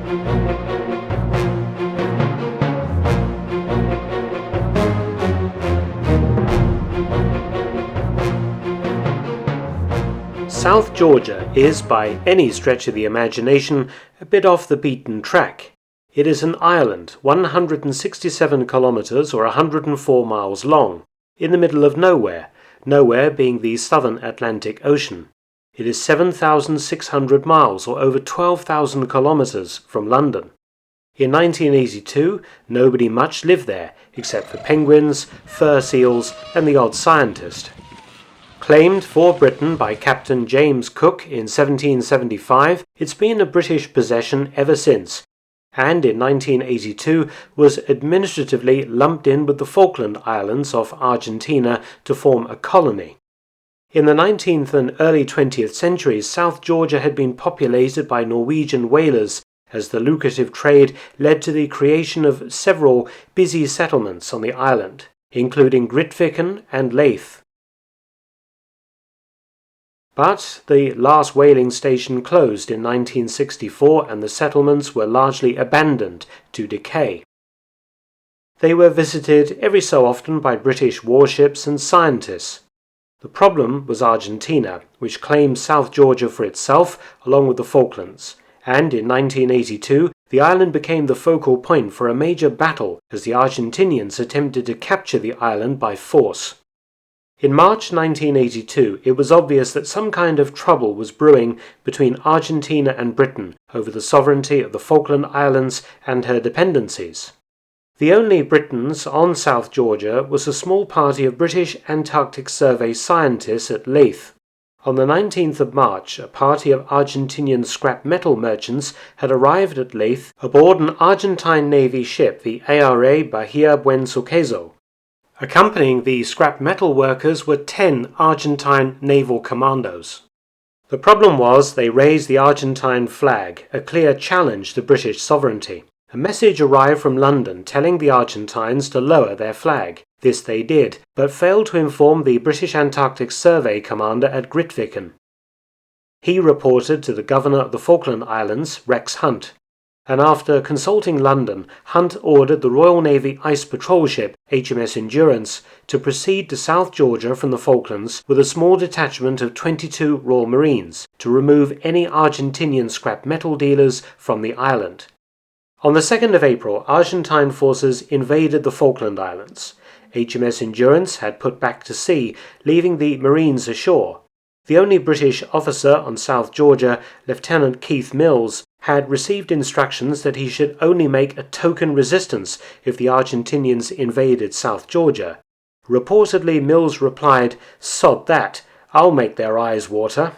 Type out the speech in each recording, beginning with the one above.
South Georgia is, by any stretch of the imagination, a bit off the beaten track. It is an island 167 kilometers or 104 miles long, in the middle of nowhere, nowhere being the southern Atlantic Ocean. It is 7,600 miles or over 12,000 kilometers from London. In 1982, nobody much lived there, except for penguins, fur seals, and the odd scientist. Claimed for Britain by Captain James Cook in 1775, it's been a British possession ever since, and in 1982 was administratively lumped in with the Falkland Islands off Argentina to form a colony. In the 19th and early 20th centuries, South Georgia had been populated by Norwegian whalers, as the lucrative trade led to the creation of several busy settlements on the island, including Grytviken and Leith. But the last whaling station closed in 1964 and the settlements were largely abandoned to decay. They were visited every so often by British warships and scientists. The problem was Argentina, which claimed South Georgia for itself along with the Falklands, and in 1982 the island became the focal point for a major battle as the Argentinians attempted to capture the island by force. In March 1982, it was obvious that some kind of trouble was brewing between Argentina and Britain over the sovereignty of the Falkland Islands and her dependencies. The only Britons on South Georgia was a small party of British Antarctic Survey scientists at Leith. On the 19th of March, a party of Argentinian scrap metal merchants had arrived at Leith aboard an Argentine Navy ship, the ARA Bahia Buen Suceso. Accompanying the scrap metal workers were 10 Argentine naval commandos. The problem was they raised the Argentine flag, a clear challenge to British sovereignty. A message arrived from London telling the Argentines to lower their flag. This they did, but failed to inform the British Antarctic Survey commander at Grytviken. He reported to the governor of the Falkland Islands, Rex Hunt, and after consulting London, Hunt ordered the Royal Navy ice patrol ship HMS Endurance to proceed to South Georgia from the Falklands with a small detachment of 22 Royal Marines to remove any Argentinian scrap metal dealers from the island. On the 2nd of April, Argentine forces invaded the Falkland Islands. HMS Endurance had put back to sea, leaving the Marines ashore. The only British officer on South Georgia, Lieutenant Keith Mills, had received instructions that he should only make a token resistance if the Argentinians invaded South Georgia. Reportedly, Mills replied, "Sod that, I'll make their eyes water."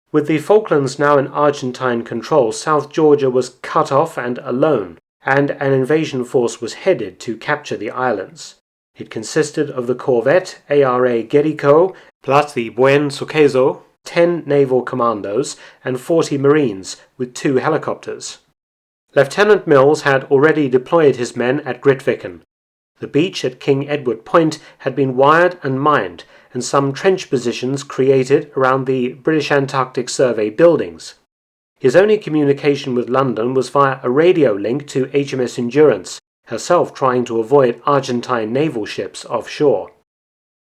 With the Falklands now in Argentine control, South Georgia was cut off and alone, and an invasion force was headed to capture the islands. It consisted of the corvette ARA Guerrico, plus the Buen Suceso, 10 naval commandos, and 40 marines, with 2 helicopters. Lieutenant Mills had already deployed his men at Grytviken. The beach at King Edward Point had been wired and mined, and some trench positions created around the British Antarctic Survey buildings. His only communication with London was via a radio link to HMS Endurance, herself trying to avoid Argentine naval ships offshore.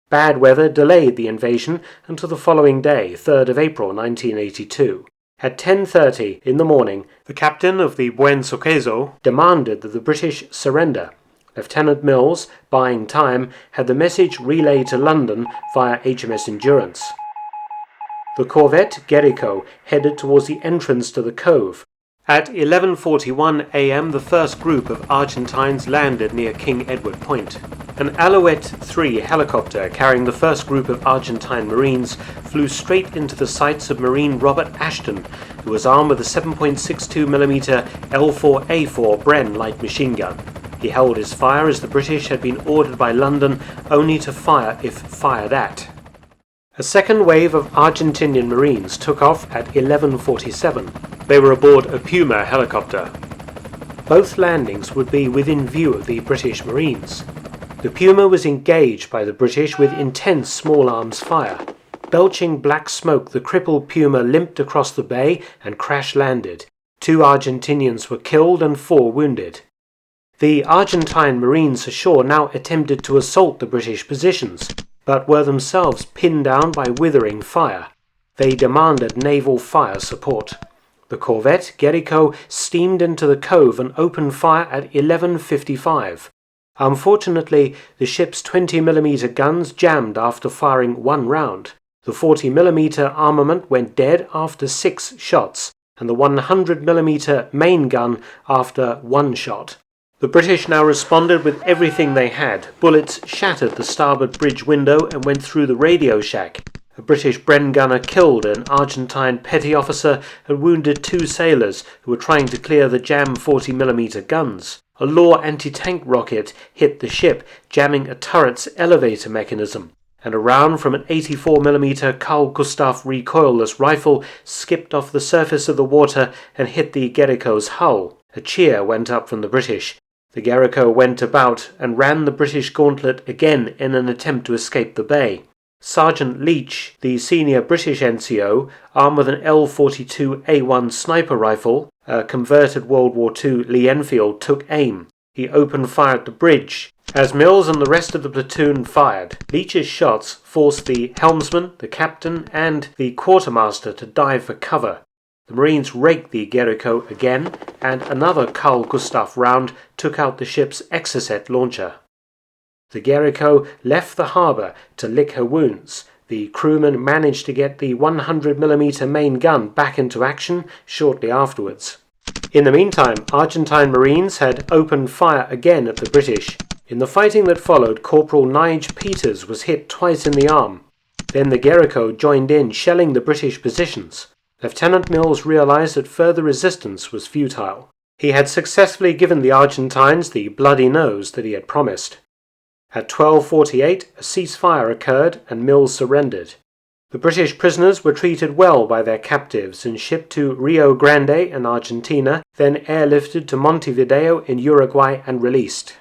Bad weather delayed the invasion until the following day, 3rd of April 1982. At 10:30 in the morning, the captain of the Buen Suceso demanded that the British surrender. Lieutenant Mills, buying time, had the message relayed to London via HMS Endurance. The corvette Guerrico headed towards the entrance to the cove. At 11:41 a.m. the first group of Argentines landed near King Edward Point. An Alouette 3 helicopter carrying the first group of Argentine Marines flew straight into the sights of Marine Robert Ashton, who was armed with a 7.62mm L4A4 Bren light machine gun. He held his fire as the British had been ordered by London only to fire if fired at. A second wave of Argentinian Marines took off at 11:47. They were aboard a Puma helicopter. Both landings would be within view of the British Marines. The Puma was engaged by the British with intense small arms fire. Belching black smoke, the crippled Puma limped across the bay and crash-landed. 2 Argentinians were killed and 4 wounded. The Argentine Marines ashore now attempted to assault the British positions, but were themselves pinned down by withering fire. They demanded naval fire support. The corvette Guerrico steamed into the cove and opened fire at 11:55. Unfortunately, the ship's 20mm guns jammed after firing 1 round. The 40mm armament went dead after 6 shots, and the 100mm main gun after 1 shot. The British now responded with everything they had. Bullets shattered the starboard bridge window and went through the radio shack. A British Bren gunner killed an Argentine petty officer and wounded 2 sailors who were trying to clear the jammed 40mm guns. A Law anti-tank rocket hit the ship, jamming a turret's elevator mechanism, and a round from an 84mm Carl Gustaf recoilless rifle skipped off the surface of the water and hit the Guerrico's hull. A cheer went up from the British. The Guerrico went about and ran the British gauntlet again in an attempt to escape the bay. Sergeant Leach, the senior British NCO, armed with an L42A1 sniper rifle, a converted World War II Lee Enfield, took aim. He opened fire at the bridge. As Mills and the rest of the platoon fired, Leach's shots forced the helmsman, the captain, and the quartermaster to dive for cover. The Marines raked the Guerrico again, and another Carl Gustaf round took out the ship's Exocet launcher. The Guerrico left the harbour to lick her wounds. The crewmen managed to get the 100mm main gun back into action shortly afterwards. In the meantime, Argentine Marines had opened fire again at the British. In the fighting that followed, Corporal Nige Peters was hit twice in the arm. Then the Guerrico joined in, shelling the British positions. Lieutenant Mills realized that further resistance was futile. He had successfully given the Argentines the bloody nose that he had promised. At 12:48, a ceasefire occurred and Mills surrendered. The British prisoners were treated well by their captives and shipped to Rio Grande in Argentina, then airlifted to Montevideo in Uruguay and released.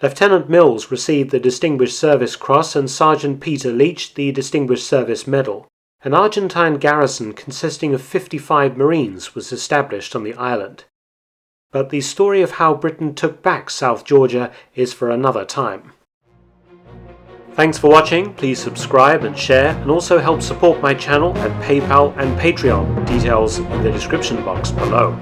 Lieutenant Mills received the Distinguished Service Cross and Sergeant Peter Leach the Distinguished Service Medal. An Argentine garrison consisting of 55 Marines was established on the island. But the story of how Britain took back South Georgia is for another time. Thanks for watching. Please subscribe and share, and also help support my channel at PayPal and Patreon. Details in the description box below.